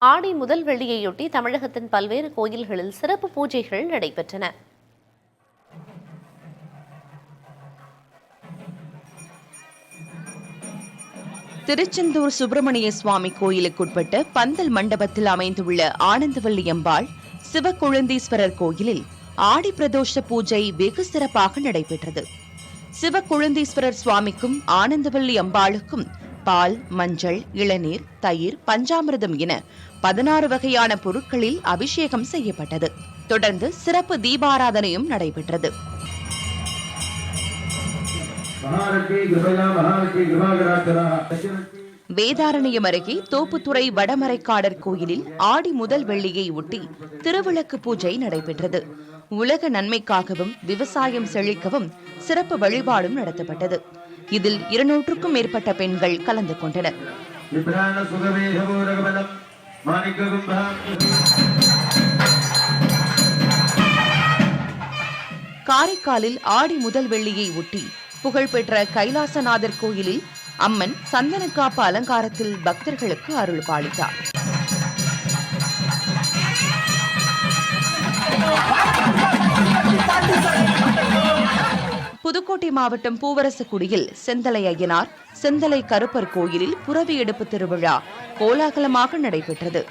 ஆடி முதல் வெள்ளியையொட்டி தமிழகத்தின் பல்வேறு கோயில்களில் சிறப்பு பூஜைகள் நடைபெற்றன. திருச்செந்தூர் சுப்பிரமணிய சுவாமி கோயிலுக்குட்பட்ட பந்தல் மண்டபத்தில் அமைந்துள்ள ஆனந்தவல்லி அம்பாள் சிவக்குழந்தீஸ்வரர் கோயிலில் ஆடி பிரதோஷ பூஜை வெகு சிறப்பாக நடைபெற்றது. சிவக்குழந்தீஸ்வரர் சுவாமிக்கும் ஆனந்தவல்லி அம்பாளுக்கும் பால், மஞ்சள், இளநீர், தயிர், பஞ்சாமிர்தம் என 16 வகையான பொருட்களில் அபிஷேகம் செய்யப்பட்டது. தொடர்ந்து சிறப்பு தீபாராதனையும் நடைபெற்றது. வேதாரண்யம் அருகே தோப்புத்துறை வடமரைக்காடர் கோயிலில் ஆடி முதல் வெள்ளியை ஒட்டி திருவிளக்கு பூஜை நடைபெற்றது. உலக நன்மைக்காகவும் விவசாயம் செழிக்கவும் சிறப்பு வழிபாடும் நடத்தப்பட்டது. இதில் 200க்கும் மேற்பட்ட பெண்கள் கலந்து கொண்டனர். காரைக்காலில் ஆடி முதல் வெள்ளியை ஒட்டி புகழ்பெற்ற கைலாசநாதர் கோயிலில் அம்மன் சந்தனக்காப்பு அலங்காரத்தில் பக்தர்களுக்கு அருள் பாலித்தார். புதுக்கோட்டை மாவட்டம் பூவரசக்குடியில் செந்தலை ஐயனார், செந்தலை கருப்பர் கோயிலில் புரவி எடுப்பு திருவிழா கோலாகலமாக நடைபெற்றது.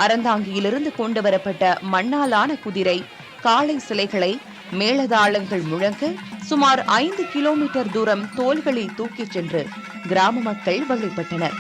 அறந்தாங்கியிலிருந்து கொண்டுவரப்பட்ட மண்ணாலான குதிரை, காளை சிலைகளை மேளதாளங்கள் முழங்க சுமார் 5 கிலோமீட்டர் தூரம் தோள்களில் தூக்கிச் சென்று கிராம மக்கள் வழிபட்டனர்.